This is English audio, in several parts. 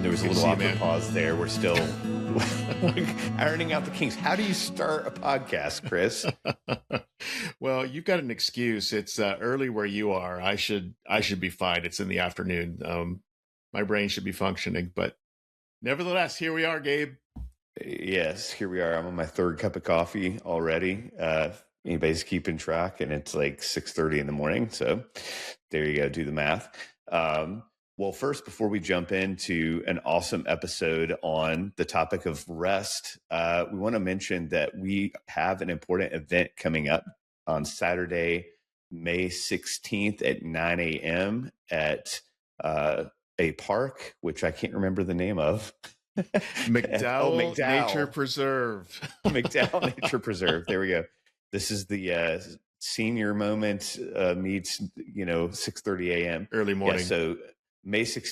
there was a Good to little see you, awkward man. pause there. We're still ironing out the kinks. How do you start a podcast, Chris? Well, you've got an excuse. It's early where you are. I should be fine. It's in the afternoon. My brain should be functioning, but nevertheless, here we are, Gabe. Yes, here we are. I'm on my third cup of coffee already. Anybody's keeping track, and it's like 6:30 in the morning. So there you go. Do the math. Well, first, before we jump into an awesome episode on the topic of rest, we want to mention that we have an important event coming up on Saturday, May 16th at 9 a.m. at a park, which I can't remember the name of. McDowell Nature Preserve. McDowell Nature Preserve. There we go. This is the senior moment meets, 6:30 a.m. Early morning. Yeah, so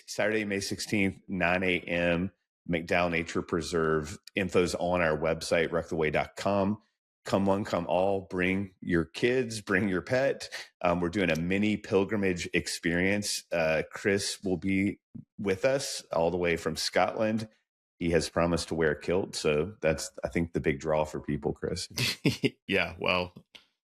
Saturday, May 16th, 9 a.m., McDowell Nature Preserve. Info's on our website, rucktheway.com. Come one, come all. Bring your kids, bring your pet. We're doing a mini pilgrimage experience. Chris will be with us all the way from Scotland. He has promised to wear a kilt. So that's, I think, the big draw for people, Chris. Yeah, well,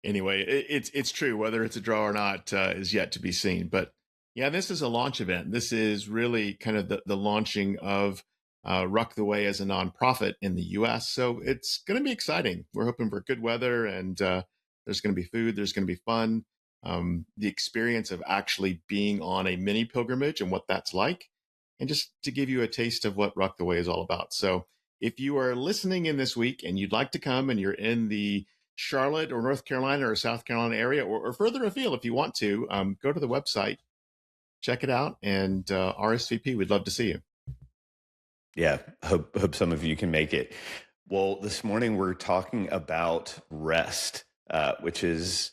anyway, it's true. Whether it's a draw or not is yet to be seen. But yeah, this is a launch event. This is really kind of the launching of Ruck the Way as a nonprofit in the U.S. So it's going to be exciting. We're hoping for good weather, and there's going to be food. There's going to be fun. The experience of actually being on a mini pilgrimage and what that's like, and just to give you a taste of what Ruck the Way is all about. So if you are listening in this week and you'd like to come, and you're in the Charlotte or North Carolina or South Carolina area, or further afield if you want to, go to the website, check it out, and RSVP. We'd love to see you. Yeah, hope some of you can make it. Well, this morning we're talking about rest, which is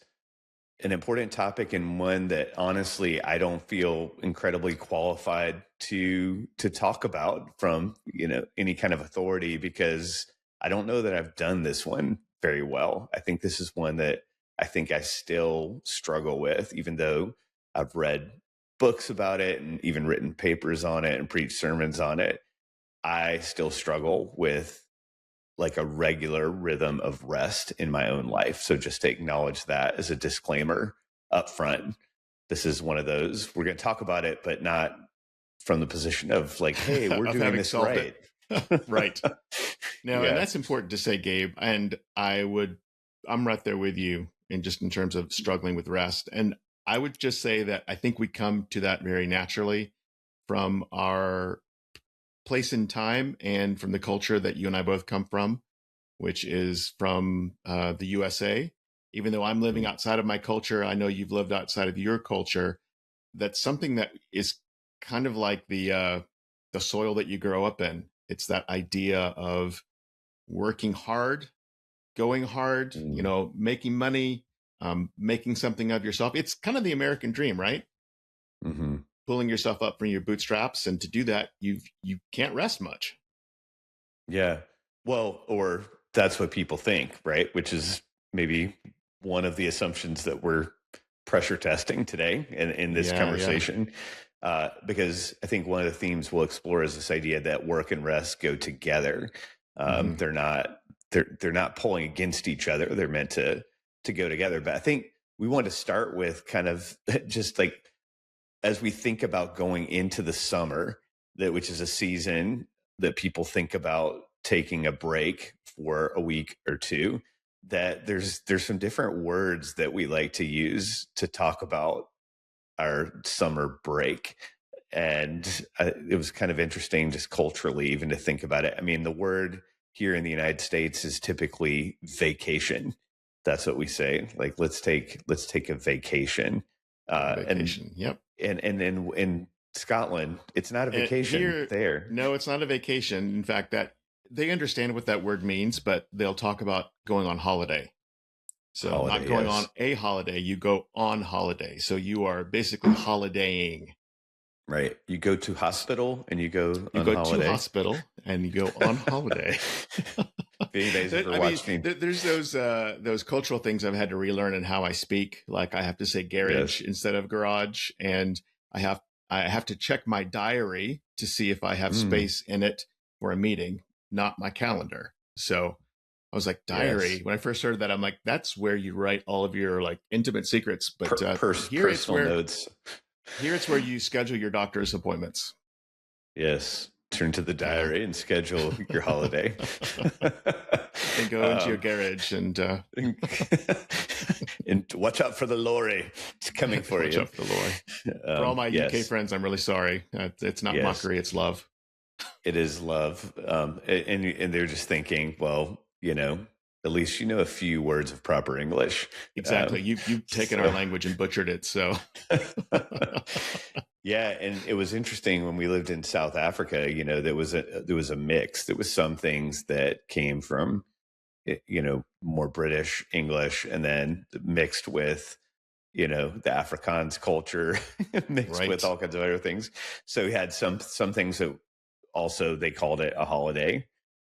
an important topic, and one that honestly I don't feel incredibly qualified to talk about from any kind of authority, because I don't know that I've done this one very well. I think this is one that I think I still struggle with, even though I've read books about it and even written papers on it and preached sermons on it. I still struggle with like a regular rhythm of rest in my own life. So just to acknowledge that as a disclaimer up front, this is one of those, we're going to talk about it, but not from the position of like, hey, we're doing this right. Right. No, yeah. And that's important to say, Gabe. And I'm right there with you in terms of struggling with rest. And I would just say that I think we come to that very naturally from our place in time and from the culture that you and I both come from, which is from the USA. Even though I'm living outside of my culture, I know you've lived outside of your culture. That's something that is kind of like the soil that you grow up in. It's that idea of working hard, going hard, making money, making something of yourself. It's kind of the American dream, right? Mm-hmm. Pulling yourself up from your bootstraps, and to do that, you can't rest much. Yeah, well, or that's what people think, right? Which is maybe one of the assumptions that we're pressure testing today in this conversation. Yeah. Because I think one of the themes we'll explore is this idea that work and rest go together. They're not pulling against each other. They're meant to go together. But I think we want to start with kind of just like, as we think about going into the summer, which is a season that people think about taking a break for a week or two, that there's some different words that we like to use to talk about our summer break. And it was kind of interesting just culturally even to think about it. I mean, the word here in the United States is typically vacation. That's what we say. Like, let's take a vacation. Vacation. Yep. And in Scotland, it's not a vacation here, there. No, it's not a vacation. In fact, that they understand what that word means, but they'll talk about going on holiday. So not going on a holiday, you go on holiday. So you are basically holidaying. Right. You go to hospital and you go on holiday. To hospital and you go on holiday. There's those cultural things I've had to relearn in how I speak. Like I have to say garage instead of garage, and I have I have to check my diary to see if I have space in it for a meeting, not my calendar. So I was like, diary. Yes. When I first heard that, I'm like, that's where you write all of your like intimate secrets. But here it's personal where notes. here it's where you schedule your doctor's appointments. Yes. Turn to the diary and schedule your holiday. And go into your garage and watch out for the lorry. It's coming for watch you. out for the lorry. For all my UK friends, I'm really sorry. It's not mockery, it's love. It is love. And they're just thinking, well, at least you know a few words of proper English. Exactly. You've taken our language and butchered it. So yeah, and it was interesting when we lived in South Africa. There was a mix. There was some things that came from more British English, and then mixed with the Afrikaans culture, mixed with all kinds of other things. So we had some things that also they called it a holiday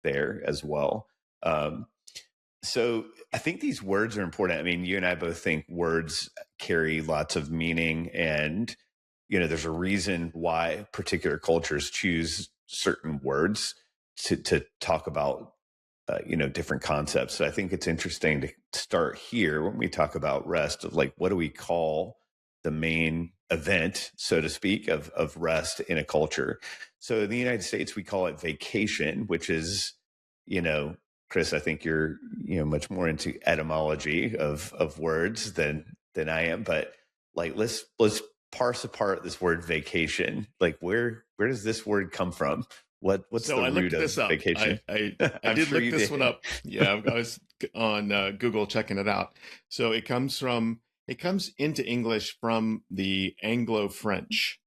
there as well. So I think these words are important. I mean, you and I both think words carry lots of meaning, and there's a reason why particular cultures choose certain words to talk about different concepts. So I think it's interesting to start here when we talk about rest of like, what do we call the main event, so to speak, of rest in a culture? So in the United States, we call it vacation, which is, Chris, I think you're, much more into etymology of words than I am, but like, let's parse apart this word vacation. Like, where does this word come from? What's so the I root looked this of up. vacation? I did sure look this did. one up. Yeah, I was on Google checking it out. So it comes into English from the Anglo-French.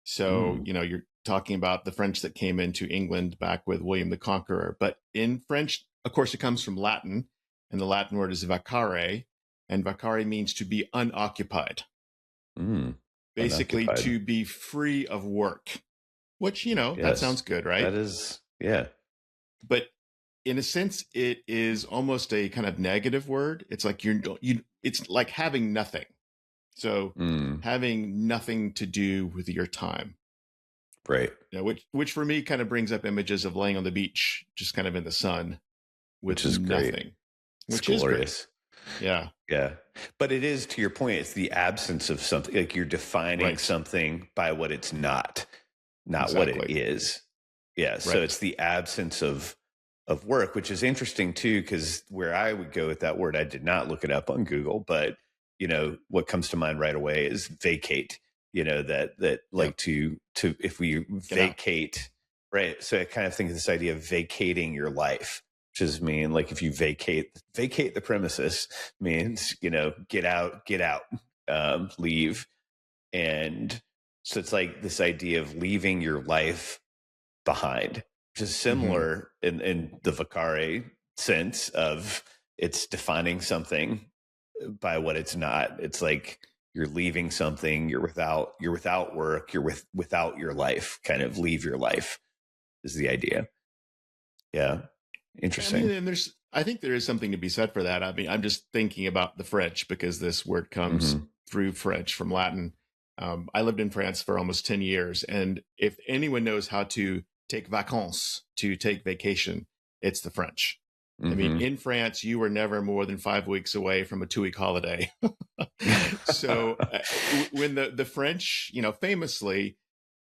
So, you're talking about the French that came into England back with William the Conqueror. But in French, of course, it comes from Latin, and the Latin word is vacare, and vacare means to be unoccupied. Basically, Unoccupied. to be free of work. Which, Yes. that sounds good, right? That is, yeah. But in a sense, it is almost a kind of negative word. It's like it's like having nothing. So having nothing to do with your time. Right. Which for me kind of brings up images of laying on the beach, just kind of in the sun with which is nothing. Great. Which is glorious. Great. Yeah. Yeah. But it is, to your point, it's the absence of something. Like you're defining something by what it's not what it is. Yeah. So it's the absence of work, which is interesting too, because where I would go with that word, I did not look it up on Google, but what comes to mind right away is vacate. That like to if we vacate, right? So I kind of think of this idea of vacating your life, which is mean like if you vacate the premises means get out, leave. And so it's like this idea of leaving your life behind, which is similar in the vacare sense of it's defining something by what it's not. It's like you're leaving something, you're without work, you're without your life, kind of leave your life is the idea. Yeah. Interesting. I mean, and I think there is something to be said for that. I mean, I'm just thinking about the French because this word comes through French from Latin. I lived in France for almost 10 years. And if anyone knows how to take vacances, to take vacation, it's the French. I mean, in France, you were never more than 5 weeks away from a 2-week holiday. So when the French, famously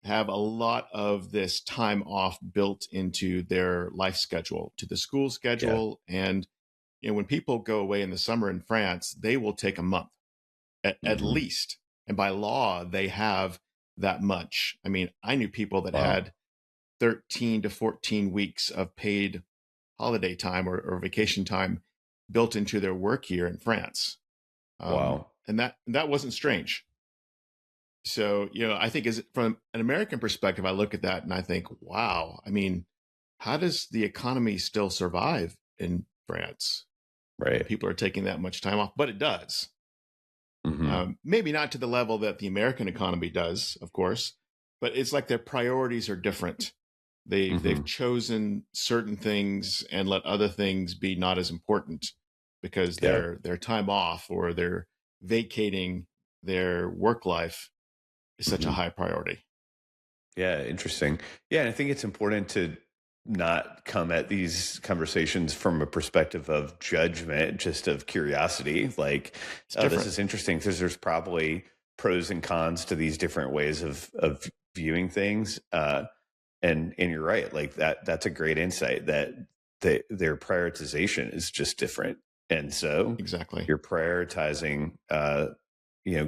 have a lot of this time off built into their life schedule, to the school schedule. Yeah. And, when people go away in the summer in France, they will take a month at least. And by law, they have that much. I mean, I knew people that had 13 to 14 weeks of paid holiday time or vacation time built into their work year in France. Wow. And that wasn't strange. So, I think from an American perspective, I look at that and I think, wow, I mean, how does the economy still survive in France? Right. People are taking that much time off, but it does. Maybe not to the level that the American economy does, of course, but it's like their priorities are different. They've chosen certain things and let other things be not as important because their time off or their vacating their work life is such a high priority. Yeah, interesting. Yeah, and I think it's important to not come at these conversations from a perspective of judgment, just of curiosity. Like, It's oh, this different. is interesting because there's probably pros and cons to these different ways of viewing things. And you're right. Like that's a great insight that their prioritization is just different. And so Exactly. you're prioritizing,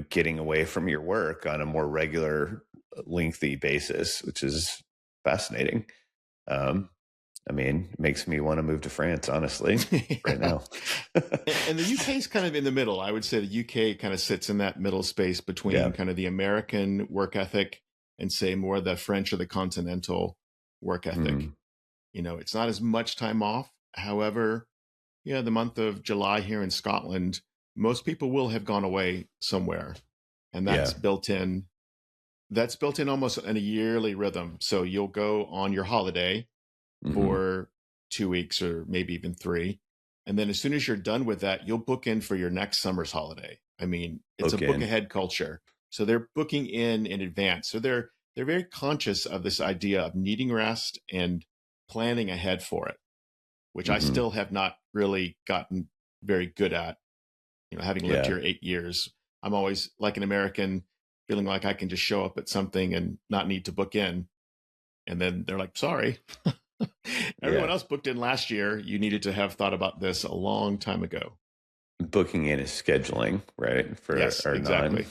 getting away from your work on a more regular, lengthy basis, which is fascinating. Um, I mean, it makes me want to move to France, honestly, right Yeah. now. And the UK is kind of in the middle. I would say the UK kind of sits in that middle space between Yeah. kind of the American work ethic and say more the French or the continental work ethic. Mm, It's not as much time off. However, yeah, the month of July here in Scotland, most people will have gone away somewhere. And yeah. that's built in almost in a yearly rhythm. So you'll go on your holiday Mm-hmm. for 2 weeks or maybe even three. And then as soon as you're done with that, you'll book in for your next summer's holiday. I mean, it's a book Okay. ahead culture. So they're booking in advance. So they're very conscious of this idea of needing rest and planning ahead for it, which I Mm-hmm. still have not really gotten very good at. Having lived Yeah. here 8 years, I'm always like an American, feeling like I can just show up at something and not need to book in. And then they're like, sorry, everyone Yeah. else booked in last year. You needed to have thought about this a long time ago. Booking in is scheduling, right? For Yes, our non. exactly.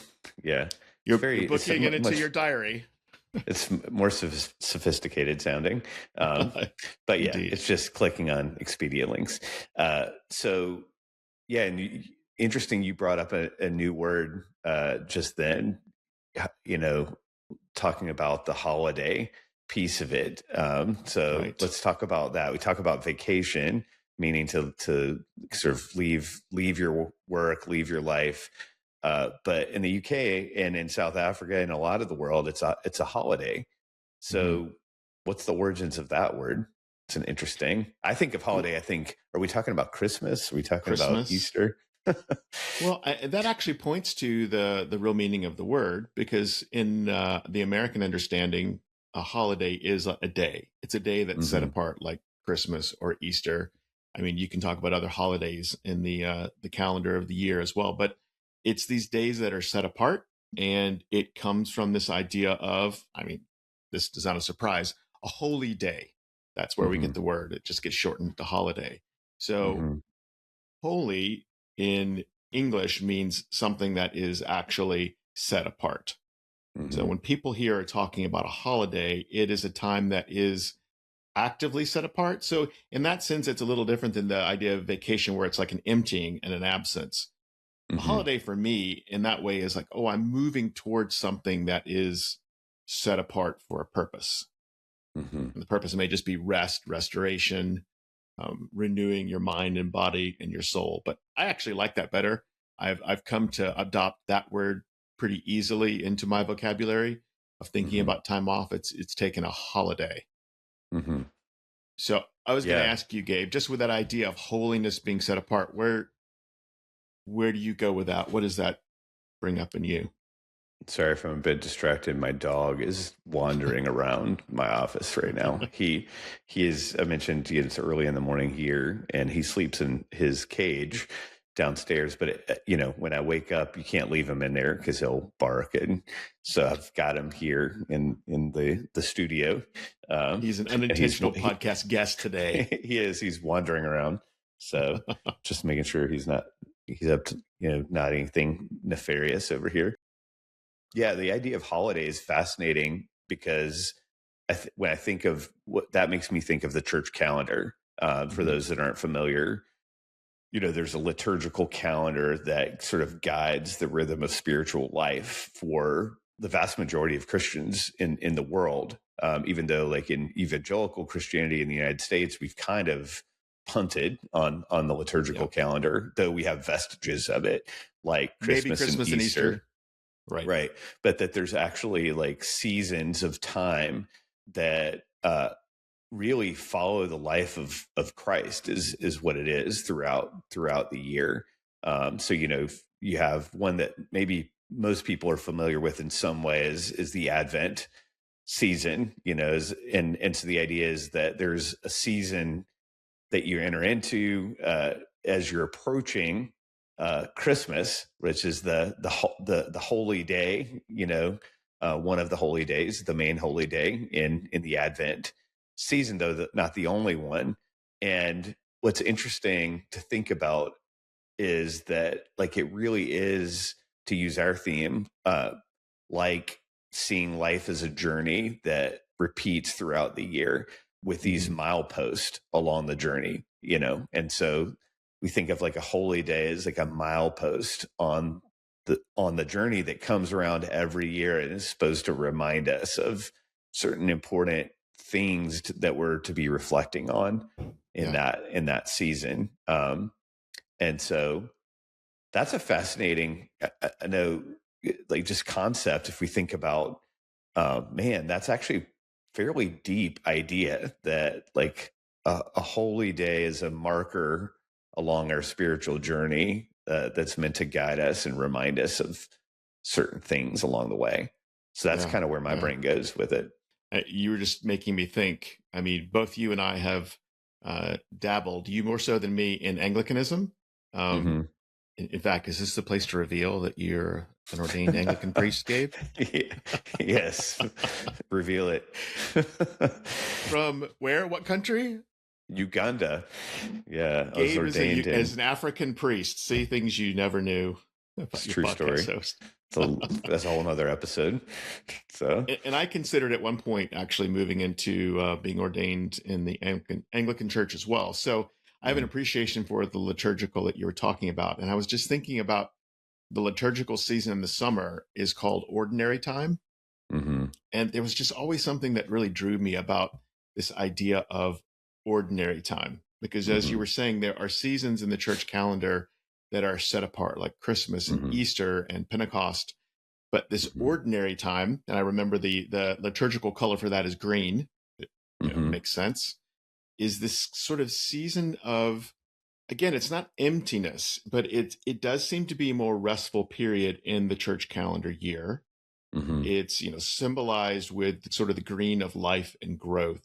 Yeah. You're booking it into Much, your diary. it's more sophisticated sounding. But yeah, Indeed. it's just clicking on Expedia links. So yeah, and interesting. You brought up a new word just then. You know, talking about the holiday piece of it. So Right. let's talk about that. We talk about vacation, meaning to sort of leave your work, leave your life. But in the UK and in South Africa and a lot of the world, it's a holiday. Mhm. So what's the origins of that word? It's an interesting. I think of holiday. I think, are we talking about Christmas? Are we talking about Christmas. Easter? Well, that actually points to the real meaning of the word, because in the American understanding, a holiday is a day. It's a day that's set Mm-hmm. apart, like Christmas or Easter. I mean, you can talk about other holidays in the calendar of the year as well, but it's these days that are set apart, and it comes from this idea of, I mean, this is not a surprise, a holy day. That's where we Mm-hmm. get the word. It just gets shortened to holiday. So Mm-hmm. holy in English means something that is actually set apart. So Mm-hmm. when people here are talking about a holiday, it is a time that is actively set apart. So in that sense, it's a little different than the idea of vacation, where it's like an emptying and an absence. A Mm-hmm. holiday for me in that way is like, oh, I'm moving towards something that is set apart for a purpose. Mm-hmm. And the purpose may just be rest, restoration, renewing your mind and body and your soul. But I actually like that better. I've come to adopt that word pretty easily into my vocabulary of thinking Mm-hmm. about time off. It's taken a holiday. Mm-hmm. So I was going to Yeah. ask you, Gabe, just with that idea of holiness being set apart, where do you go with that? What does that bring up in you? Sorry if I'm a bit distracted. My dog is wandering around my office right now. He is. I mentioned it's early in the morning here, and he sleeps in his cage downstairs. But when I wake up, you can't leave him in there because he'll bark, and so I've got him here in the studio. He's an And he's unintentional podcast guest today. he is. He's wandering around. So just making sure he's up to not anything nefarious over here. Yeah, the idea of holiday is fascinating because when I think of what that makes me think of the church calendar. For Mhm. those that aren't familiar, there's a liturgical calendar that sort of guides the rhythm of spiritual life for the vast majority of Christians in the world. Even though, like in evangelical Christianity in the United States, we've kind of punted on the liturgical Yep. calendar, though we have vestiges of it, like Maybe Christmas and Christmas and Easter. Easter. Right. Right. But that there's actually like seasons of time that really follow the life of Christ is what it is throughout the year. So, you have one that maybe most people are familiar with in some ways is the Advent. season, and so the idea is that there's a season that you enter into as you're approaching Christmas, which is the holy day, one of the holy days, the main holy day in the Advent season, though not the only one. And what's interesting to think about is that, like, it really is, to use our theme, like seeing life as a journey that repeats throughout the year with these mileposts along the journey, and so we think of like a holy day as like a milepost on the journey that comes around every year and is supposed to remind us of certain important things that we're to be reflecting on in that season. And so that's a fascinating, I know, like, just concept. If we think about, man, that's actually fairly deep idea that, like, a holy day is a marker along our spiritual journey that's meant to guide us and remind us of certain things along the way. So that's kind of where my brain goes with it. You were just making me think. I mean, both you and I have dabbled, you more so than me, in Anglicanism. In fact, is this the place to reveal that you're an ordained Anglican priest, Gabe? Yes. Reveal it. From where? What country? Uganda. Yeah. Gabe is as an African priest. See things you never knew. It's a true story. That's a whole other episode. So, and I considered at one point actually moving into being ordained in the Anglican Church as well. So I have an appreciation for the liturgical that you were talking about. And I was just thinking about the liturgical season in the summer is called ordinary time. And there was just always something that really drew me about this idea of ordinary time, because as you were saying, there are seasons in the church calendar that are set apart, like Christmas and Easter and Pentecost. But this ordinary time, and I remember the liturgical color for that is green. It makes sense. Is this sort of season of, again, it's not emptiness, but it does seem to be a more restful period in the church calendar year. It's, symbolized with sort of the green of life and growth.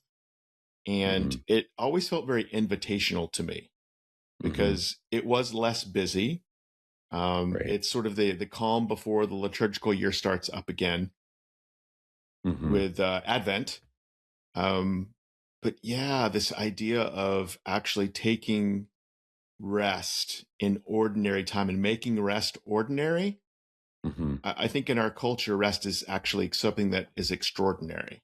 And it always felt very invitational to me because it was less busy. It's sort of the calm before the liturgical year starts up again with Advent. But yeah, this idea of actually taking rest in ordinary time and making rest ordinary. I think in our culture, rest is actually something that is extraordinary.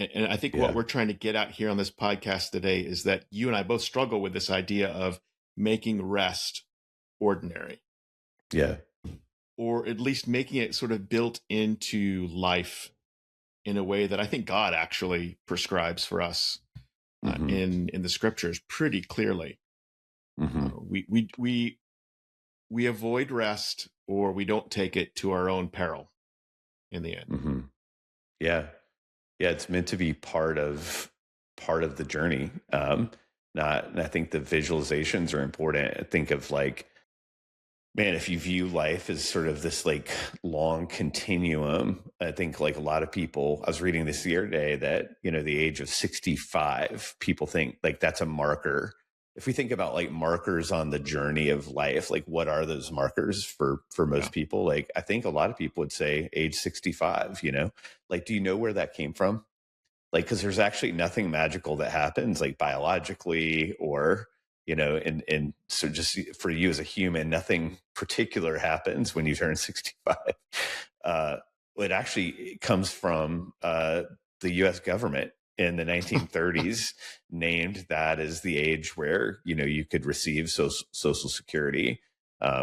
And I think what we're trying to get at here on this podcast today is that you and I both struggle with this idea of making rest ordinary. Yeah. Or at least making it sort of built into life in a way that I think God actually prescribes for us in the scriptures pretty clearly. We avoid rest, or we don't take it to our own peril in the end. Yeah. It's meant to be part of the journey. And I think the visualizations are important. I think of, like, man, if you view life as sort of this like long continuum, I think, like, a lot of people, I was reading this the other day that, the age of 65, people think like that's a marker. If we think about like markers on the journey of life, like, what are those markers for most people? Like, I think a lot of people would say age 65, like, do you know where that came from? Like, because there's actually nothing magical that happens, like, biologically, or, and so just for you as a human, nothing particular happens when you turn 65. It actually comes from the U.S. government in the 1930s named that as the age where, you could receive Social Security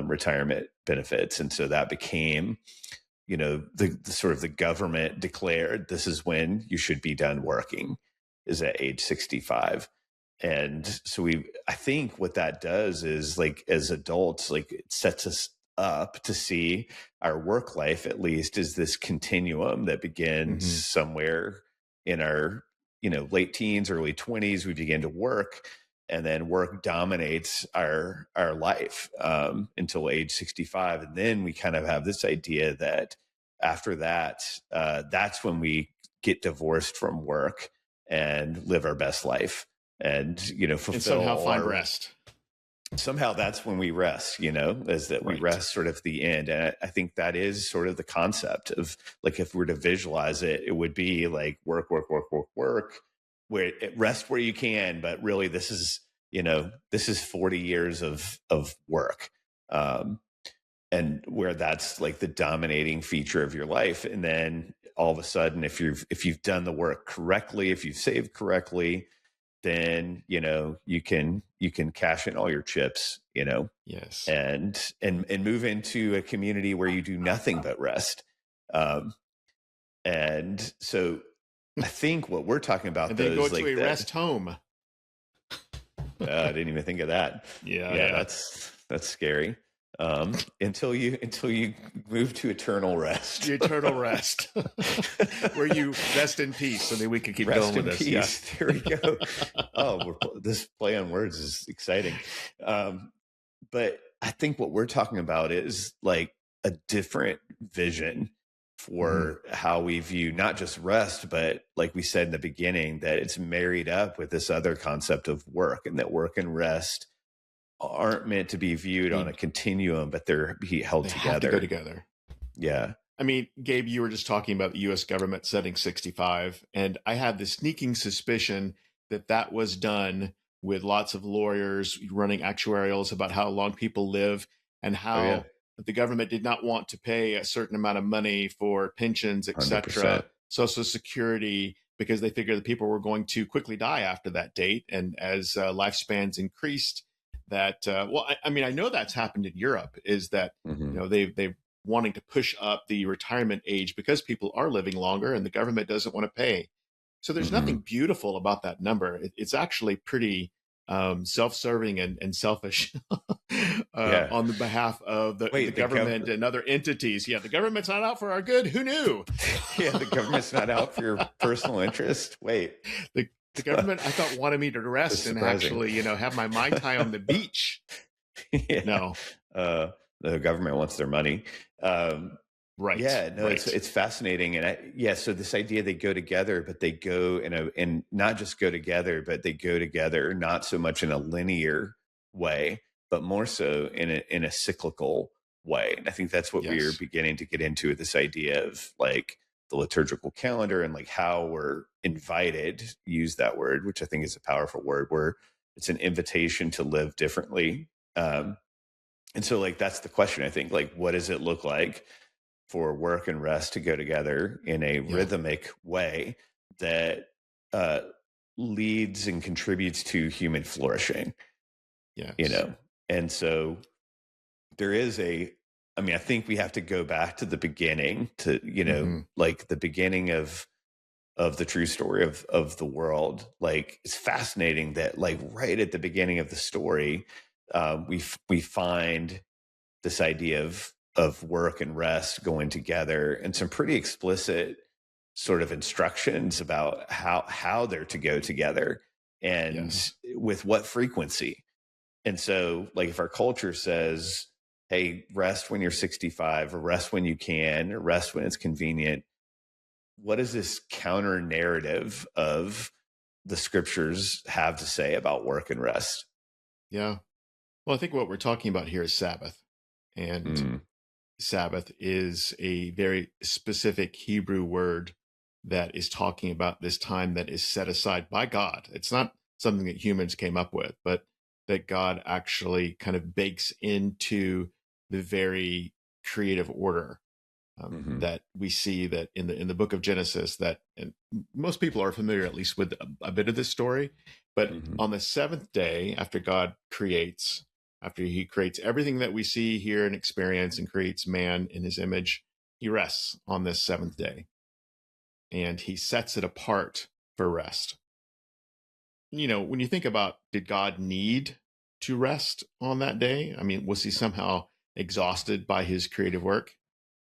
retirement benefits. And so that became, the sort of the government declared this is when you should be done working, is at age 65. And so I think what that does is, like, as adults, like, it sets us up to see our work life, at least, is this continuum that begins somewhere in our, late teens, early 20s. We begin to work, and then work dominates our life until age 65. And then we kind of have this idea that after that, that's when we get divorced from work and live our best life and, fulfill and somehow find our rest. Somehow that's when we rest, is that we rest sort of the end. And I think that is sort of the concept of, like, if we're to visualize it, it would be like work, work, work, work, work, where rest where you can, but really this is 40 years of work. And where that's like the dominating feature of your life. And then all of a sudden, if you've done the work correctly, if you've saved correctly, then you can cash in all your chips, yes, and move into a community where you do nothing but rest. And so I think what we're talking about, and then go to a rest home. I didn't even think of that. Yeah. That's scary. Until you move to eternal rest. The eternal rest, where you rest in peace, and then we can keep rest going with this. Yeah. There we go. This play on words is exciting. But I think what we're talking about is like a different vision for how we view not just rest, but like we said in the beginning, that it's married up with this other concept of work, and that work and rest aren't meant to be viewed on a continuum, but they're held together. Have to go together. Yeah. I mean, Gabe, you were just talking about the U.S. government setting 65, and I have the sneaking suspicion that was done with lots of lawyers running actuarials about how long people live, and how the government did not want to pay a certain amount of money for pensions, etc., Social Security, because they figured that people were going to quickly die after that date, and as lifespans increased, that I know that's happened in Europe, is that they've wanting to push up the retirement age because people are living longer and the government doesn't want to pay. So there's nothing beautiful about that number. It's actually pretty self-serving and selfish on the behalf of the government and other entities. Yeah, the government's not out for our good. Who knew? The government's not out for your personal interest. Wait. The government, I thought, wanted me to rest and actually, have my Mai Tai on the beach. No. The government wants their money. Right. Yeah, no, right. It's fascinating. And so this idea, they go together, but they go and not just go together, but they go together, not so much in a linear way, but more so in a cyclical way. And I think that's what we're beginning to get into with this idea of like the liturgical calendar, and like how we're invited, use that word, which I think is a powerful word, where it's an invitation to live differently. And so like, that's the question, I think, like, what does it look like for work and rest to go together in a rhythmic way that leads and contributes to human flourishing? And so there is I think we have to go back to the beginning, to, like the beginning of the true story of the world. Like, it's fascinating that like right at the beginning of the story, we find this idea of work and rest going together, and some pretty explicit sort of instructions about how they're to go together, and with what frequency. And so like, if our culture says, hey, rest when you're 65, or rest when you can, or rest when it's convenient, what does this counter narrative of the scriptures have to say about work and rest? Yeah. Well, I think what we're talking about here is Sabbath. And Sabbath is a very specific Hebrew word that is talking about this time that is set aside by God. It's not something that humans came up with, but that God actually kind of bakes into the very creative order that we see that in the book of Genesis, that, and most people are familiar at least with a bit of this story, but on the seventh day, after he creates everything that we see, hear, and experience, and creates man in his image, he rests on this seventh day, and he sets it apart for rest. When you think about, did God need to rest on that day? I mean, was he somehow exhausted by his creative work?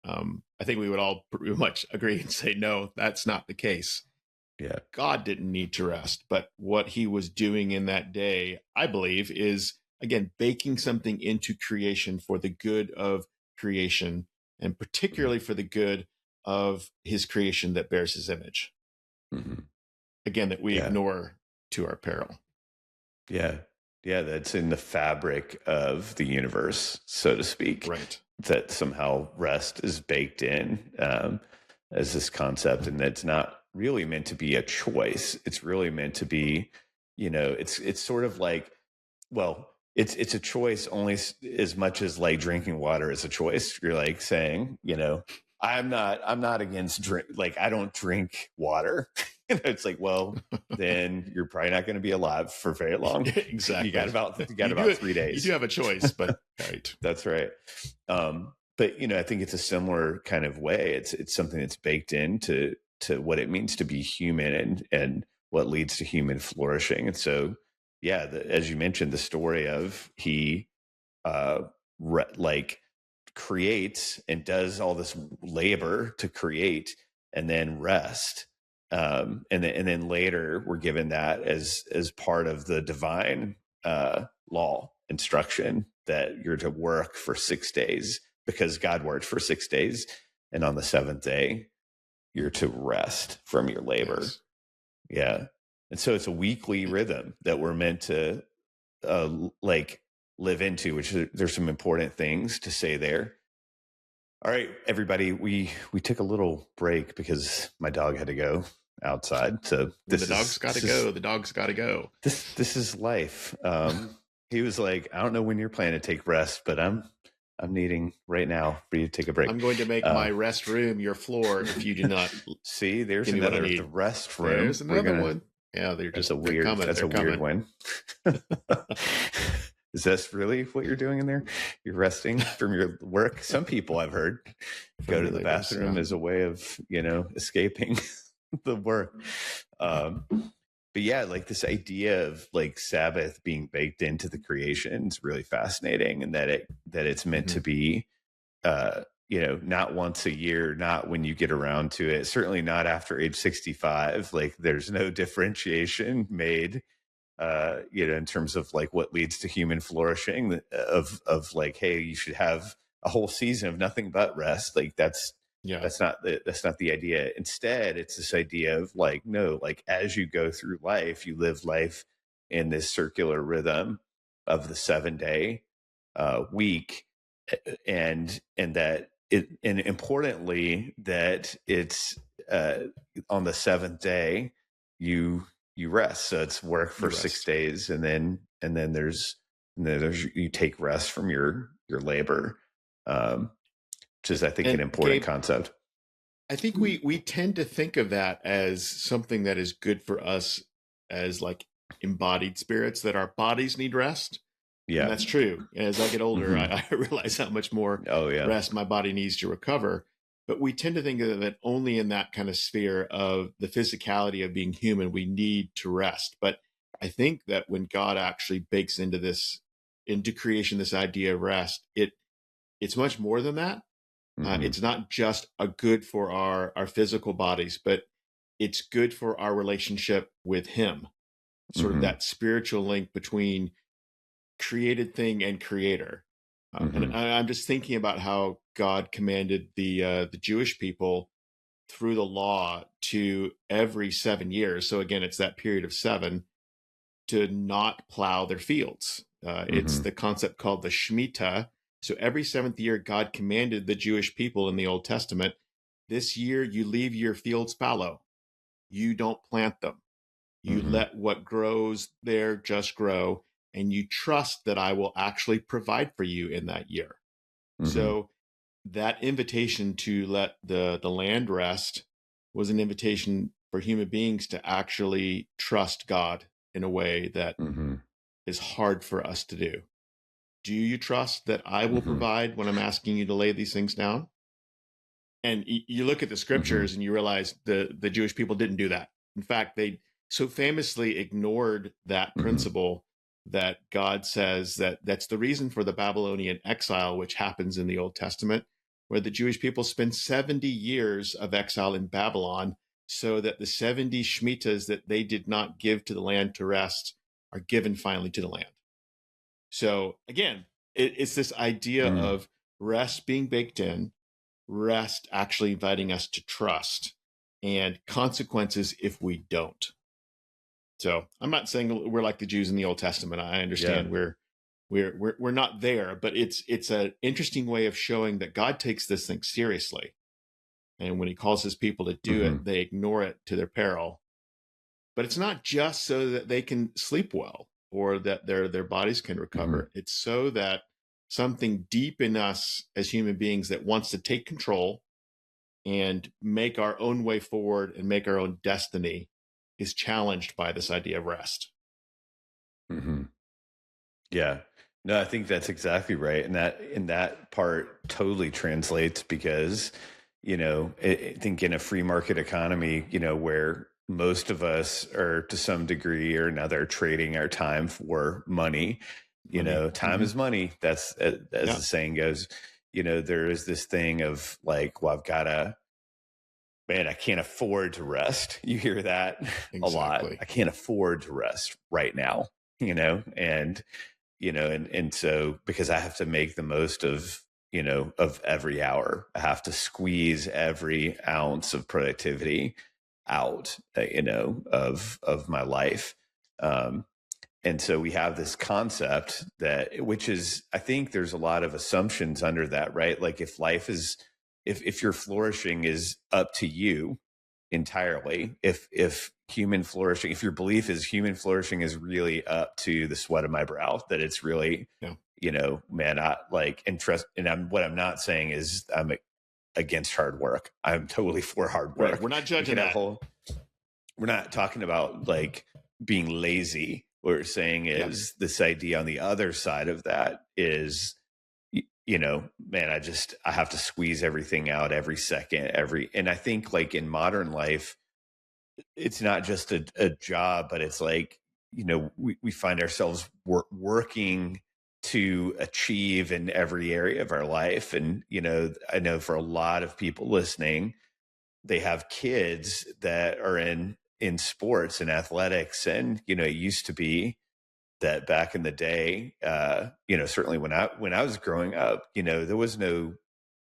I think we would all pretty much agree and say, no, that's not the case. Yeah. God didn't need to rest, but what he was doing in that day, I believe, is, again, baking something into creation for the good of creation, and particularly for the good of his creation that bears his image. Again, that we ignore to our peril. Yeah. Yeah, that's in the fabric of the universe, so to speak. Right. That somehow rest is baked in as this concept, and that's not really meant to be a choice. It's really meant to be, it's sort of like, well, it's a choice only as much as like drinking water is a choice. You're like saying, I'm not against drink. Like, I don't drink water. It's like, well, then you're probably not going to be alive for very long. Exactly. You got about 3 days. You do have a choice, but right. That's right. But I think it's a similar kind of way. It's something that's baked into what it means to be human and what leads to human flourishing. And so, yeah, as you mentioned, the story of he creates and does all this labor to create and then rest. And then later we're given that as part of the divine law instruction that you're to work for 6 days because God worked for 6 days. And on the seventh day, you're to rest from your labor. Yes. Yeah. And so it's a weekly rhythm that we're meant to live into, which there's some important things to say there. All right, everybody, we took a little break because my dog had to go outside. So the dog's got to go. The dog's got to go. This is life. He was like, I don't know when you're planning to take rest, but I'm needing right now for you to take a break. I'm going to make my rest room your floor if you do not. See, there's another the rest room. There's another one. Yeah, that's a weird one. Is this really what you're doing in there? You're resting from your work? Some people I've heard go to the bathroom as a way of, escaping the work. But yeah, like this idea of like Sabbath being baked into the creation is really fascinating, and that it's meant to be, not once a year, not when you get around to it, certainly not after age 65. Like there's no differentiation made, in terms of like what leads to human flourishing of like, hey, you should have a whole season of nothing but rest. Like that's not the idea. Instead, it's this idea of like, no, like as you go through life, you live life in this circular rhythm of the 7-day week, and that it, and importantly, that it's on the seventh day you rest. So it's work for 6 days, and then there's you take rest from your labor. Which is, I think, an important concept. I think we tend to think of that as something that is good for us as like embodied spirits, that our bodies need rest. Yeah, and that's true. As I get older, I realize how much more rest my body needs to recover. But we tend to think of it only in that kind of sphere of the physicality of being human. We need to rest. But I think that when God actually bakes into creation, this idea of rest, it's much more than that. It's not just a good for our physical bodies, but it's good for our relationship with him. Sort of that spiritual link between created thing and creator. And I'm just thinking about how God commanded the Jewish people through the law to every 7 years. So again, it's that period of 7 to not plow their fields. It's the concept called the Shemitah. So every 7th year, God commanded the Jewish people in the Old Testament, this year you leave your fields fallow. You don't plant them. You let what grows there just grow, and you trust that I will actually provide for you in that year. So that invitation to let the land rest was an invitation for human beings to actually trust God in a way that is hard for us to do. Do you trust that I will provide when I'm asking you to lay these things down? And you look at the scriptures and you realize the Jewish people didn't do that. In fact, they so famously ignored that principle that God says that's the reason for the Babylonian exile, which happens in the Old Testament, where the Jewish people spend 70 years of exile in Babylon, so that the 70 Shemitahs that they did not give to the land to rest are given finally to the land. So again, it's this idea of rest being baked in, rest actually inviting us to trust, and consequences if we don't. So I'm not saying we're like the Jews in the Old Testament. I understand we're not there, but it's an interesting way of showing that God takes this thing seriously. And when he calls his people to do it, they ignore it to their peril. But it's not just so that they can sleep well or that their bodies can recover. It's so that something deep in us as human beings that wants to take control and make our own way forward and make our own destiny is challenged by this idea of rest. Yeah. No, I think that's exactly right. And that part totally translates because, I think in a free market economy, where most of us are to some degree or another trading our time for money, time is money. That's as the saying goes, there is this thing of like, well, I can't afford to rest. You hear that a lot. I can't afford to rest right now, and so because I have to make the most of every hour. I have to squeeze every ounce of productivity out, of my life. And so we have this concept which is, I think there's a lot of assumptions under that, right? Like if your flourishing is up to you entirely, if your belief is human flourishing is really up to the sweat of my brow, that it's really, man, I like interest. And what I'm not saying is I'm against hard work. I'm totally for hard work. Right. We're not judging that. We're not talking about like being lazy. What we're saying is this idea on the other side of that is, man, I have to squeeze everything out every second, and I think like in modern life, it's not just a job, but it's like, we find ourselves working to achieve in every area of our life. And, I know for a lot of people listening, they have kids that are in sports and athletics. And, it used to be that back in the day, certainly when I was growing up, there was no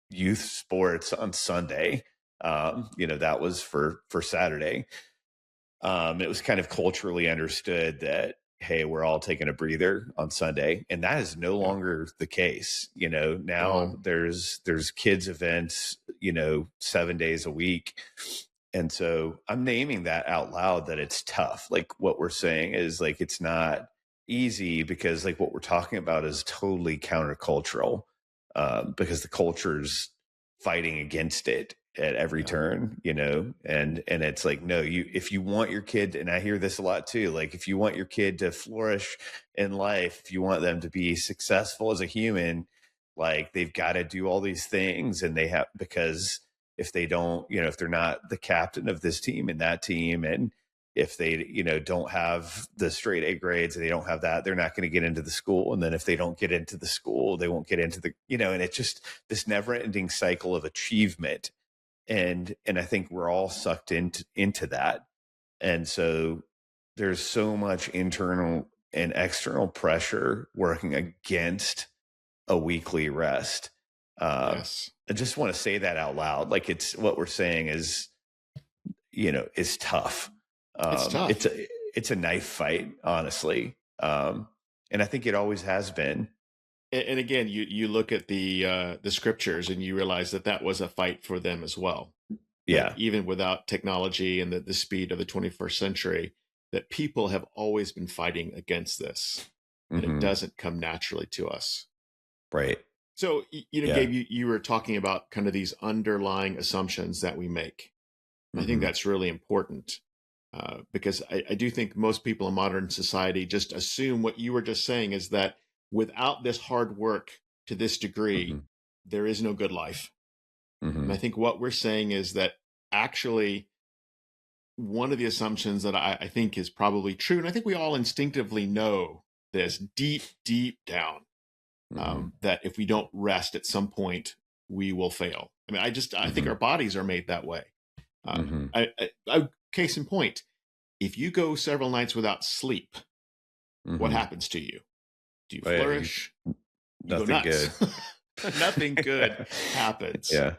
youth sports on Sunday. That was for Saturday. It was kind of culturally understood that, hey, we're all taking a breather on Sunday, and that is no longer the case. Now there's kids events, 7 days a week. And so I'm naming that out loud, that it's tough. Like what we're saying is like, it's not easy because like what we're talking about is totally countercultural, because the culture's fighting against it at every turn, and it's like, no, if you want your kid, and I hear this a lot too, like if you want your kid to flourish in life, if you want them to be successful as a human, like they've got to do all these things, and because if they don't, if they're not the captain of this team and that team, and if they, don't have the straight A grades and they don't have that, they're not going to get into the school. And then if they don't get into the school, they won't get into the, and it's just this never ending cycle of achievement. And I think we're all sucked into that. And so there's so much internal and external pressure working against a weekly rest. Yes. I just want to say that out loud. Like it's what we're saying is, is tough. It's tough. It's a knife fight, honestly. And I think it always has been. And again, you look at the scriptures and you realize that was a fight for them as well. Yeah. That even without technology and the speed of the 21st century, that people have always been fighting against this. And it doesn't come naturally to us. Right. So, Gabe, you were talking about kind of these underlying assumptions that we make. I think that's really important, because I do think most people in modern society just assume what you were just saying is that without this hard work to this degree, there is no good life. And I think what we're saying is that actually one of the assumptions that I think is probably true, and I think we all instinctively know this deep, deep down, that if we don't rest at some point, we will fail. I mean, I think our bodies are made that way. Case in point, if you go several nights without sleep, what happens to you? Do you flourish? Nothing good. Nothing good happens. Yeah.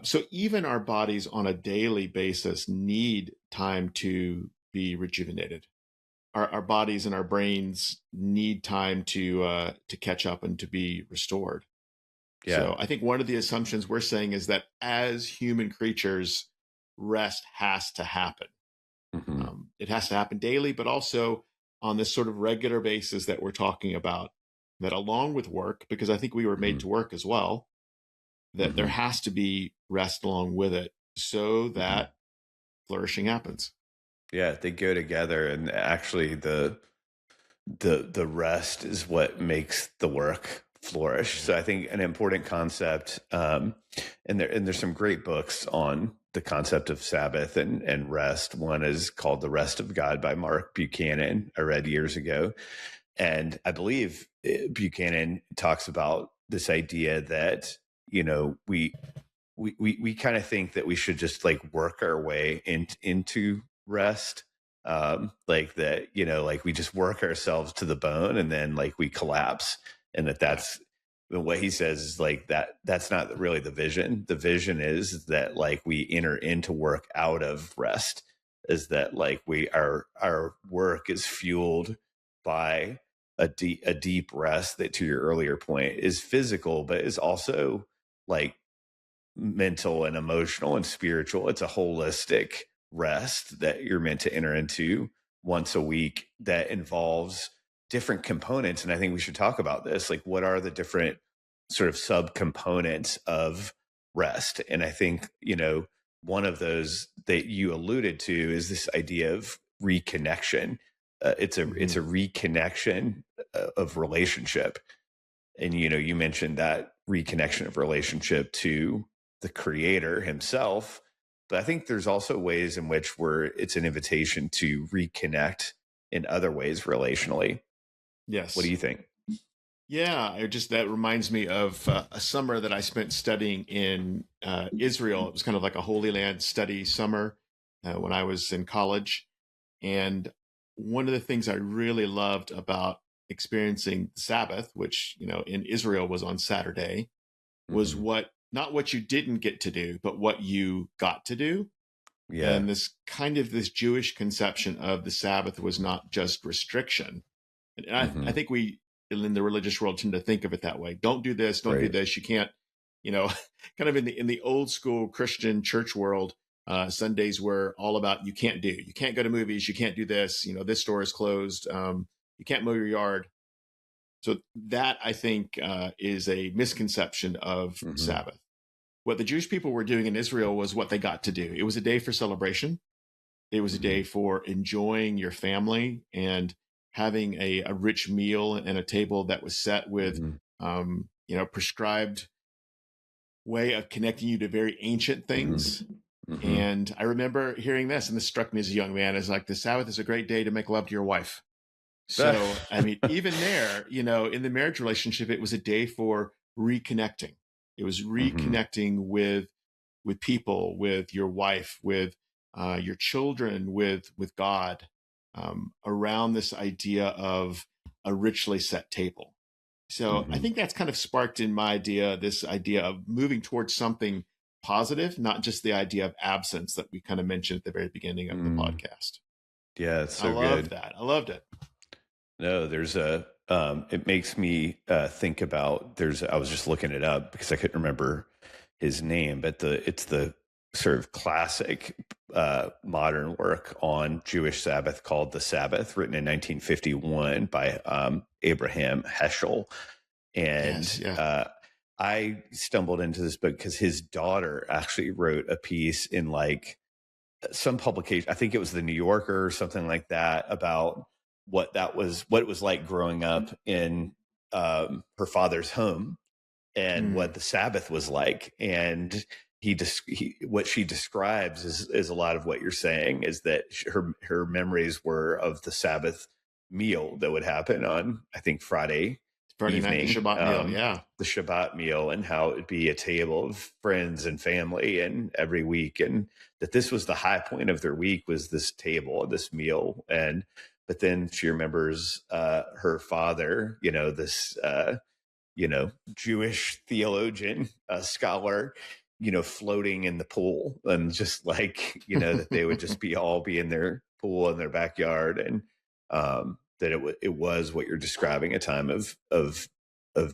So even our bodies on a daily basis need time to be rejuvenated. Our bodies and our brains need time to catch up and to be restored. Yeah. So I think one of the assumptions we're saying is that as human creatures, rest has to happen. Mm-hmm. It has to happen daily, but also on this sort of regular basis that we're talking about, that along with work, because I think we were made Mm-hmm. to work as well, that there Mm-hmm. has to be rest along with it so Mm-hmm. that flourishing happens. Yeah, they go together, and actually the rest is what makes the work flourish. So I think an important concept, and there's some great books on the concept of Sabbath and rest. One is called The Rest of God by Mark Buchanan. I read years ago, and I believe Buchanan talks about this idea that we kind of think that we should just like work our way into rest, like that, like we just work ourselves to the bone and then like we collapse, and Yeah. that's what he says is like that's not really the vision. The vision is that like we enter into work out of rest, is that like our work is fueled by a deep rest that, to your earlier point, is physical but is also like mental and emotional and spiritual. It's a holistic rest that you're meant to enter into once a week that involves different components. And I think we should talk about this. Like, what are the different sort of subcomponents of rest? And I think, one of those that you alluded to is this idea of reconnection. It's a reconnection of relationship. And you mentioned that reconnection of relationship to the creator himself, but I think there's also ways in which it's an invitation to reconnect in other ways relationally. What do Yes. you think? Yeah, that reminds me of a summer that I spent studying in Israel. It was kind of like a Holy Land study summer when I was in college. And one of the things I really loved about experiencing the Sabbath, which, in Israel was on Saturday, was Mm-hmm. not what you didn't get to do, but what you got to do. Yeah. And this Jewish conception of the Sabbath was not just restriction. And I Mm-hmm. think we in the religious world tend to think of it that way. Don't do this, don't do Right. this. You can't, you know, kind of in the old school Christian church world, Sundays were all about you can't go to movies, you can't do this, this store is closed, you can't mow your yard. So that I think is a misconception of Mm-hmm. Sabbath. What the Jewish people were doing in Israel was what they got to do. It was a day for celebration. It was a Mm-hmm. day for enjoying your family and having a rich meal and a table that was set with, Mm-hmm. prescribed way of connecting you to very ancient things. Mm-hmm. Mm-hmm. And I remember hearing this, and this struck me as a young man, is like the Sabbath is a great day to make love to your wife. So, I mean, even there, in the marriage relationship, it was a day for reconnecting. It was Mm-hmm. reconnecting with people, with your wife, with your children, with God, around this idea of a richly set table. So I Mm-hmm. think that's kind of sparked in my idea this idea of moving towards something positive, not just the idea of absence that we kind of mentioned at the very beginning of the Mm. podcast. Yeah, it's I so loved good. that. I loved it. No, it makes me think about, I was just looking it up because I couldn't remember his name, but it's the sort of classic modern work on Jewish Sabbath called The Sabbath, written in 1951 by Abraham Heschel. And Yes. Yeah. I stumbled into this book because his daughter actually wrote a piece in like some publication. I think it was the New Yorker or something like that, about what it was like growing up in her father's home and Mm, what the Sabbath was like. And what she describes is a lot of what you're saying, is that her memories were of the Sabbath meal that would happen on, I think, Friday Friday night, the evening, Shabbat meal. Yeah. the Shabbat meal, and how it'd be a table of friends and family and every week, and that this was the high point of their week, was this table, this meal. And but then she remembers her father, this Jewish theologian, scholar, floating in the pool, and just like, that they would just be in their pool in their backyard. And that it was what you're describing, a time of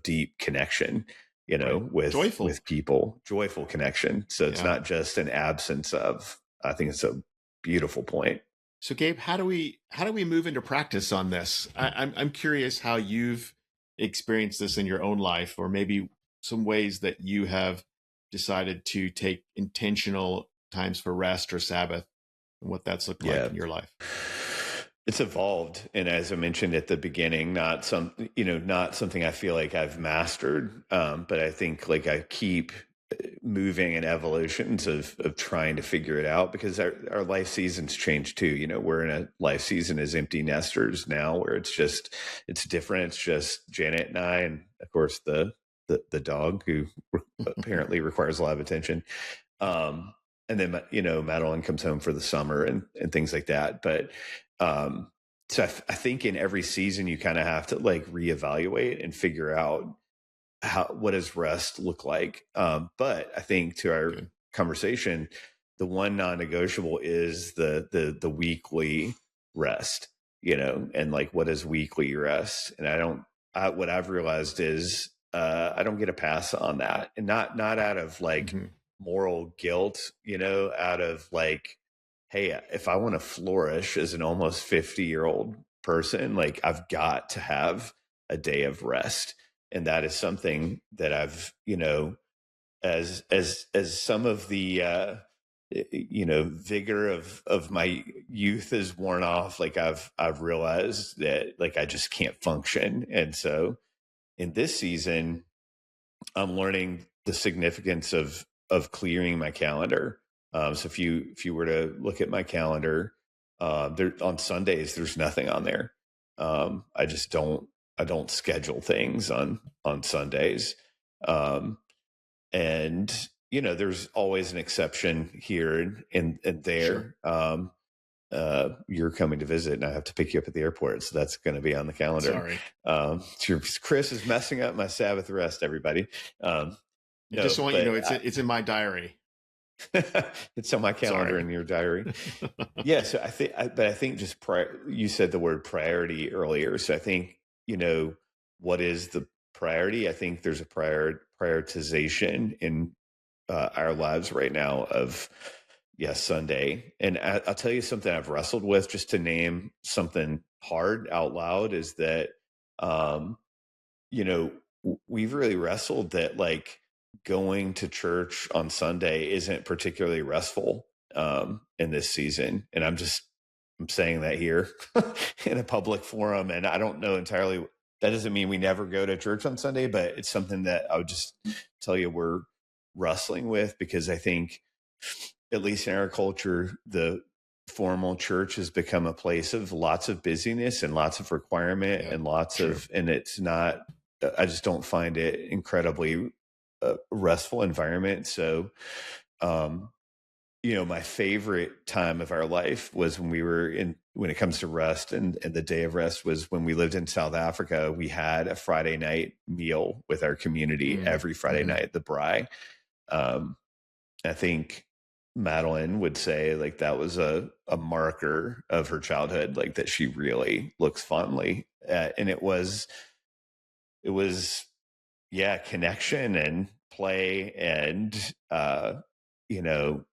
deep connection, with people, joyful connection. So it's not just an absence of. I think it's a beautiful point. So Gabe, how do we move into practice on this? I'm curious how you've experienced this in your own life, or maybe some ways that you have decided to take intentional times for rest or Sabbath, and what that's looked like in your life. It's evolved, and as I mentioned at the beginning, not something I feel like I've mastered, but I think like I keep moving in evolutions of trying to figure it out, because our life seasons change too. We're in a life season as empty nesters now, where it's different. It's just Janet and I, and of course the dog, who apparently requires a lot of attention. And then, Madeline comes home for the summer and things like that. But so I think in every season you kind of have to like reevaluate and figure out what does rest look like. But I think, to our conversation, the one non-negotiable is the weekly rest, and like, what is weekly rest? And what I've realized is I don't get a pass on that, and not out of like moral guilt, out of like, hey, if I want to flourish as an almost 50-year-old person, like, I've got to have a day of rest. And that is something that I've, as some of the, vigor of my youth is worn off, like I've realized that like I just can't function. And so in this season, I'm learning the significance of clearing my calendar. So if you were to look at my calendar, there on Sundays, there's nothing on there. I don't schedule things on Sundays. And there's always an exception here and there. Sure. You're coming to visit, and I have to pick you up at the airport, so that's going to be on the calendar. Sorry. Chris is messing up my Sabbath rest, everybody. Just want you to know, it's in my diary. It's on my calendar. In your diary. Yeah. So I think just you said the word priority earlier. So I think, what is the priority? I think there's a prioritization in our lives right now of, Sunday. And I'll tell you something I've wrestled with, just to name something hard out loud, is that, we've really wrestled that like going to church on Sunday isn't particularly restful in this season. And I'm saying that here in a public forum. And I don't know entirely, that doesn't mean we never go to church on Sunday, but it's something that I would just tell you we're wrestling with, because I think, at least in our culture, the formal church has become a place of lots of busyness and lots of requirement and lots of, and it's not, I just don't find it incredibly restful environment. So, my favorite time of our life was when it comes to rest and the day of rest, was when we lived in South Africa. We had a Friday night meal with our community every Friday night, the braai. I think Madeline would say like that was a marker of her childhood, like that she really looks fondly at. And it was connection and play and,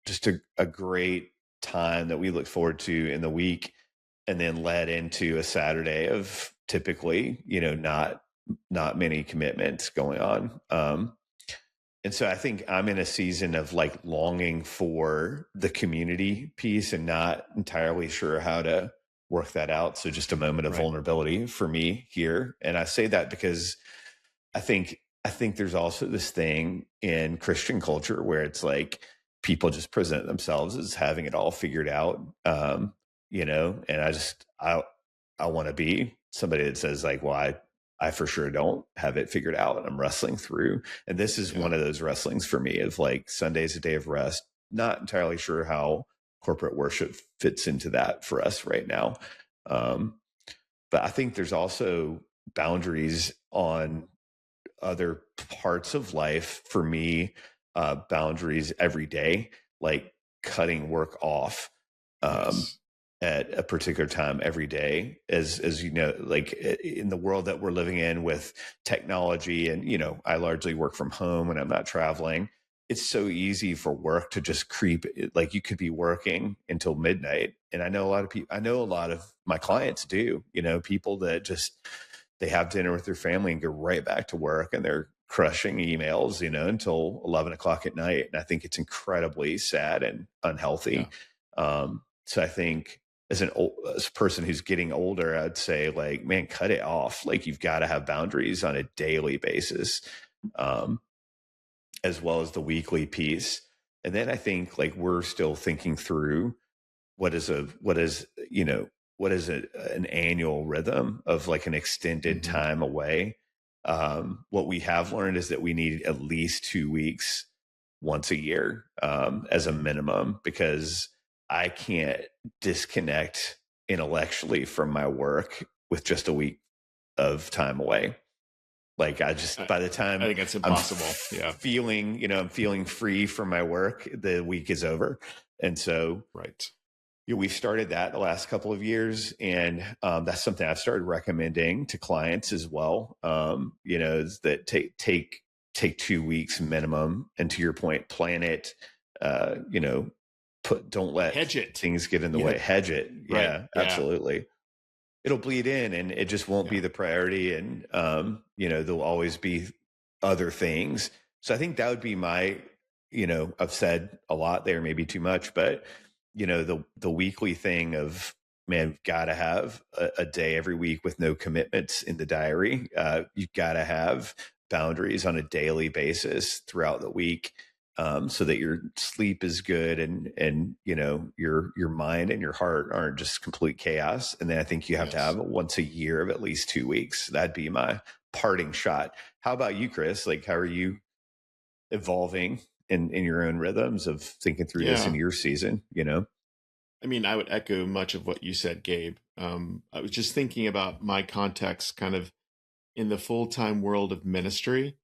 just a great time that we looked forward to in the week, and then led into a Saturday of typically, not many commitments going on. And so I think I'm in a season of like longing for the community piece and not entirely sure how to work that out. So just a moment of vulnerability for me here. And I say that because I think there's also this thing in Christian culture where it's like people just present themselves as having it all figured out, and I want to be somebody that says like, well, I for sure don't have it figured out. I'm wrestling through. And this is one of those wrestlings for me of like Sunday's a day of rest. Not entirely sure how corporate worship fits into that for us right now. But I think there's also boundaries on other parts of life for me, boundaries every day, like cutting work off Yes. at a particular time every day. As you know, like in the world that we're living in with technology, and I largely work from home when I'm not traveling. It's so easy for work to just creep. Like you could be working until midnight, and I know a lot of people. I know a lot of my clients do. People that just they have dinner with their family and go right back to work, and they're crushing emails, until 11 o'clock at night. And I think it's incredibly sad and unhealthy. So I think as as a person who's getting older, I'd say like, man, cut it off. Like you've got to have boundaries on a daily basis, as well as the weekly piece. And then I think like we're still thinking through what is an annual rhythm of like an extended time away. What we have learned is that we need at least 2 weeks once a year, as a minimum, because I can't disconnect intellectually from my work with just a week of time away. Like by the time I think it's impossible. I'm feeling free from my work, the week is over. And so, right. We've started that the last couple of years, and that's something I've started recommending to clients as well. Is that take 2 weeks minimum, and to your point, plan it. Don't let hedge it. Things get in the way. Hedge it. Right. Yeah, absolutely. It'll bleed in, and it just won't be the priority. And there'll always be other things. So I think that would be my. I've said a lot there, maybe too much, but the weekly thing of, man, you've got to have a day every week with no commitments in the diary. You've got to have boundaries on a daily basis throughout the week, so that your sleep is good, and your mind and your heart aren't just complete chaos. And then I think you have to have once a year of at least 2 weeks. That'd be my parting shot. How about you, Chris? Like, how are you evolving in your own rhythms of thinking through this in your season? I mean, I would echo much of what you said, Gabe. I was just thinking about my context kind of in the full-time world of ministry.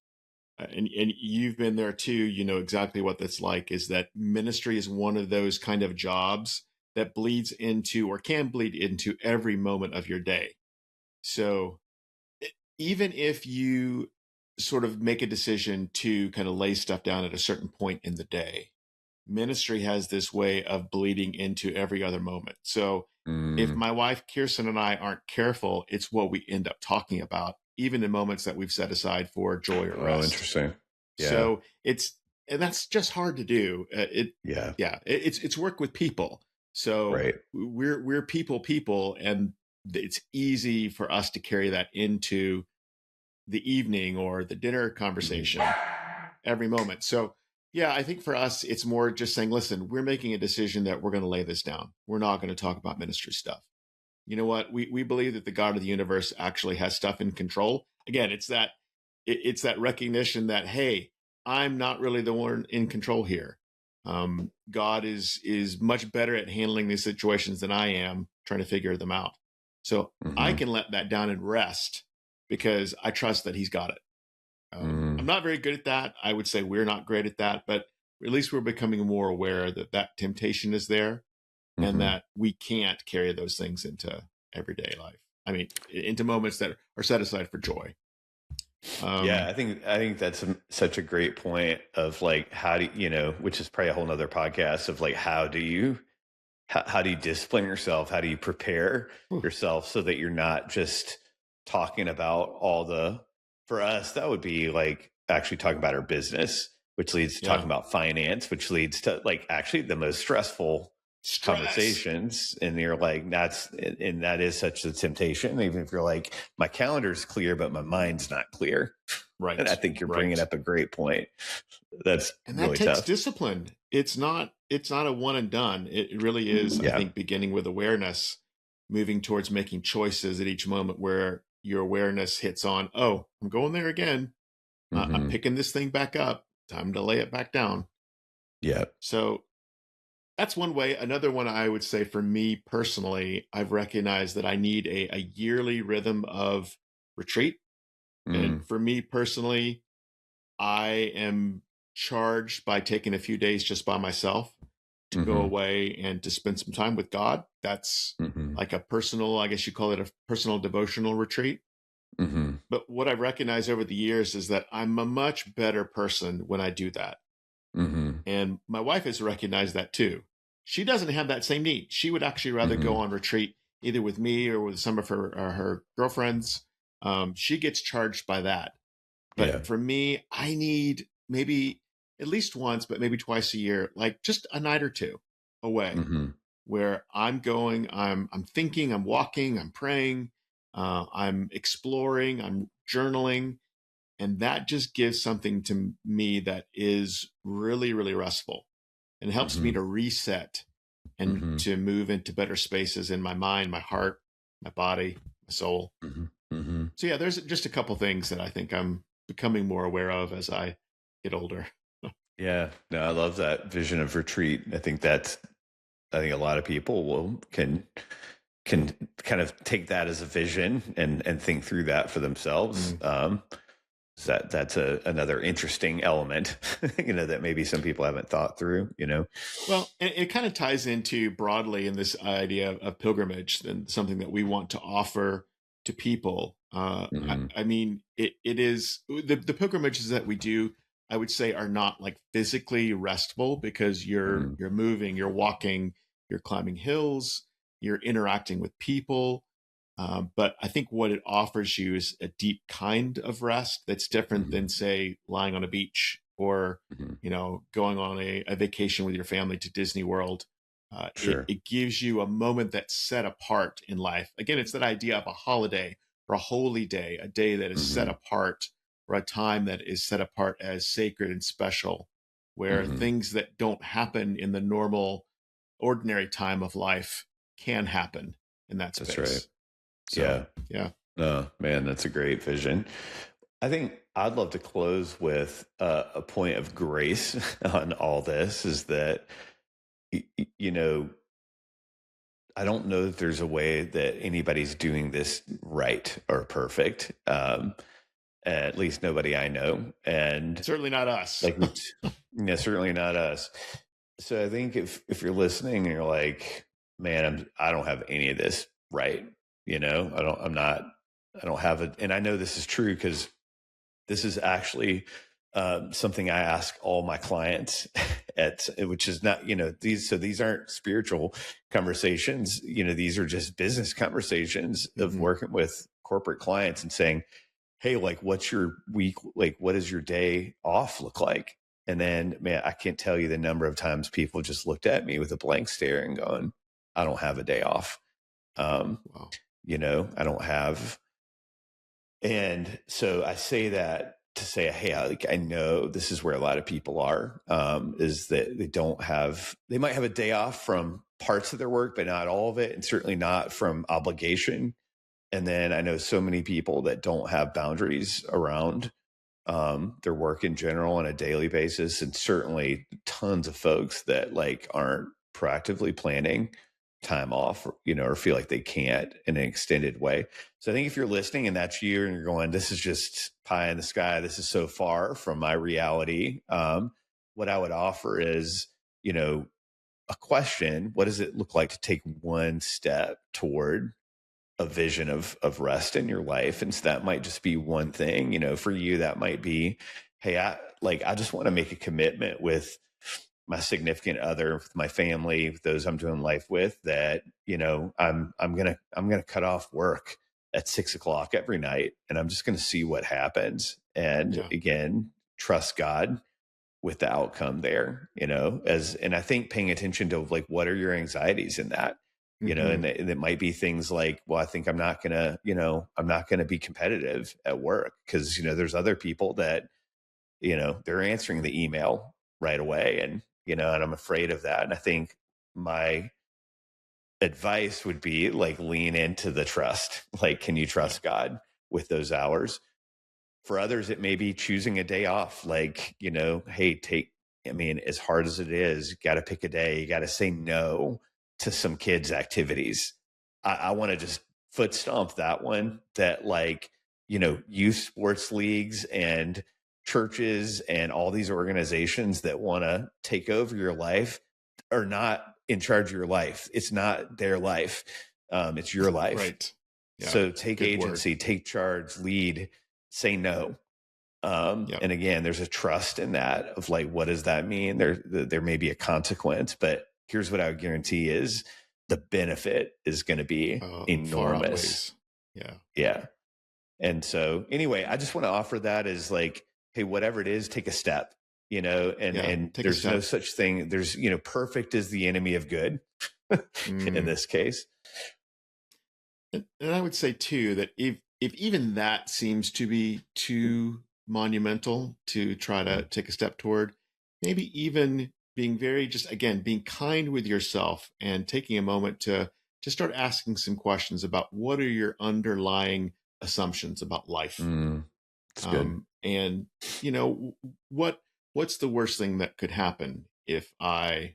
And you've been there too. You know exactly what that's like, is that ministry is one of those kind of jobs that bleeds into, or can bleed into, every moment of your day. So even if you sort of make a decision to kind of lay stuff down at a certain point in the day, ministry has this way of bleeding into every other moment. So if my wife Kirsten and I aren't careful, it's what we end up talking about, even in moments that we've set aside for joy or rest. Oh, interesting. Yeah. So and that's just hard to do. It's work with people. So we're people, and it's easy for us to carry that into the evening or the dinner conversation every moment. So yeah, I think for us, it's more just saying, listen, we're making a decision that we're going to lay this down. We're not going to talk about ministry stuff. You know what? We believe that the God of the universe actually has stuff in control. Again, it's that recognition that, hey, I'm not really the one in control here. God is much better at handling these situations than I am trying to figure them out. So I can let that down and rest, because I trust that he's got it. I'm not very good at that. I would say we're not great at that, but at least we're becoming more aware that temptation is there, and that we can't carry those things into everyday life. I mean, into moments that are set aside for joy. I think that's such a great point of like, how do which is probably a whole nother podcast of like, how do you discipline yourself? How do you prepare yourself so that you're not just talking about for us, that would be like actually talking about our business, which leads to talking about finance, which leads to like actually the most stressful conversations. And you're like, that is such a temptation. Even if you're like, my calendar's clear, but my mind's not clear. Right. And I think you're bringing up a great point. That really takes tough. Discipline. It's not a one and done. It really is, I think, beginning with awareness, moving towards making choices at each moment where your awareness hits on, oh, I'm going there again. I'm picking this thing back up. Time to lay it back down. Yeah. So that's one way. Another one, I would say, for me personally, I've recognized that I need a yearly rhythm of retreat. And for me personally, I am charged by taking a few days just by myself to go away and to spend some time with God. That's like a personal, I guess you call it a personal devotional retreat. But what I've recognized over the years is that I'm a much better person when I do that. And my wife has recognized that too. She doesn't have that same need. She would actually rather go on retreat either with me or with some of her girlfriends. She gets charged by that. But for me, I need maybe at least once, but maybe twice a year, like just a night or two away where I'm going, I'm thinking, I'm walking, I'm praying, I'm exploring, I'm journaling. And that just gives something to me that is really, really restful and helps me to reset and to move into better spaces in my mind, my heart, my body, my soul. So yeah, there's just a couple things that I think I'm becoming more aware of as I get older. Yeah, no, I love that vision of retreat. I think a lot of people can kind of take that as a vision and think through that for themselves. So that's another interesting element, that maybe some people haven't thought through, Well, it kind of ties into broadly in this idea of pilgrimage and something that we want to offer to people. I mean, it is the pilgrimages that we do, I would say, are not like physically restful because you're moving, you're walking, you're climbing hills, you're interacting with people. But I think what it offers you is a deep kind of rest that's different than, say, lying on a beach or, going on a vacation with your family to Disney World. It gives you a moment that's set apart in life. Again, it's that idea of a holiday or a holy day, a day that is set apart, or a time that is set apart as sacred and special, where things that don't happen in the normal, ordinary time of life can happen in that space. That's right. So, yeah. Oh, man, that's a great vision. I think I'd love to close with a point of grace on all this is that, I don't know that there's a way that anybody's doing this right or perfect. At least nobody I know. And certainly not us. Certainly not us. So I think if you're listening and you're like, man, I don't have any of this right. I don't have it. And I know this is true because this is actually something I ask all my clients which is not, these aren't spiritual conversations. These are just business conversations of working with corporate clients and saying, hey, like, what's your week? Like, what does your day off look like? And then, man, I can't tell you the number of times people just looked at me with a blank stare and going, I don't have a day off. Wow. I don't have. And so I say that to say, hey, I know this is where a lot of people are, is that they might have a day off from parts of their work, but not all of it. And certainly not from obligation. And then I know so many people that don't have boundaries around their work in general on a daily basis. And certainly tons of folks that aren't proactively planning time off, or feel like they can't in an extended way. So I think if you're listening and that's you and you're going, this is just pie in the sky, this is so far from my reality. What I would offer is, a question: what does it look like to take one step toward a vision of rest in your life? And so that might just be one thing, for you, that might be, hey, I just want to make a commitment with my significant other, with my family, with those I'm doing life with, that, I'm going to cut off work at 6:00 every night. And I'm just going to see what happens. And again, trust God with the outcome there, and I think paying attention to what are your anxieties in that, and it might be things like, well, I think I'm not going to be competitive at work because, there's other people that, they're answering the email right away. And, and I'm afraid of that. And I think my advice would be lean into the trust. Can you trust God with those hours? For others, it may be choosing a day off. Hey, as hard as it is, you got to pick a day. You got to say no to some kids' activities. I want to just foot stomp that one, that youth sports leagues and churches and all these organizations that want to take over your life are not in charge of your life. It's not their life. It's your life. Right. Yeah. So take agency, take charge, lead, say no. And again, there's a trust in that of like, what does that mean? There may be a consequence, but here's what I would guarantee is the benefit is going to be enormous. Yeah. Yeah. And so anyway, I just want to offer that as like, hey, whatever it is, take a step, and there's no such thing. There's, perfect is the enemy of good in this case. And I would say too, that if even that seems to be too monumental to try to take a step toward, maybe even being being kind with yourself and taking a moment to start asking some questions about what are your underlying assumptions about life. That's good. And what's the worst thing that could happen if I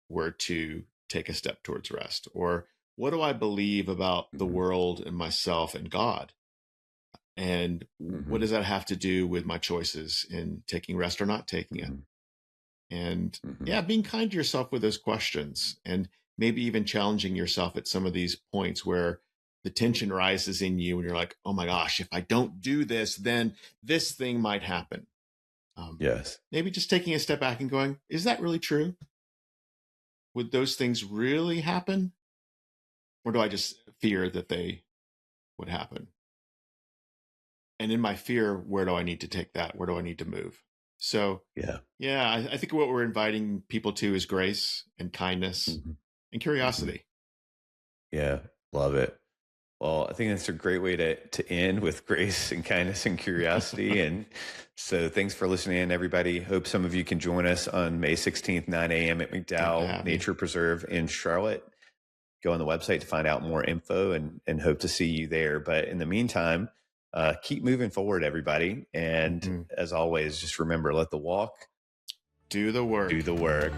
were to take a step towards rest? Or what do I believe about the world and myself and God? And what does that have to do with my choices in taking rest or not taking it? And being kind to yourself with those questions, and maybe even challenging yourself at some of these points where the tension rises in you and you're like, oh my gosh, if I don't do this, then this thing might happen. Yes. Maybe just taking a step back and going, is that really true? Would those things really happen? Or do I just fear that they would happen? And in my fear, where do I need to take that? Where do I need to move? So, I think what we're inviting people to is grace and kindness and curiosity. Yeah, love it. Well, I think that's a great way to end, with grace and kindness and curiosity. And so thanks for listening in, everybody. Hope some of you can join us on May 16th, 9 a.m. at McDowell Nature Preserve in Charlotte. Go on the website to find out more info, and hope to see you there. But in the meantime, keep moving forward, everybody. And as always, just remember, let the walk do the work. Do the work.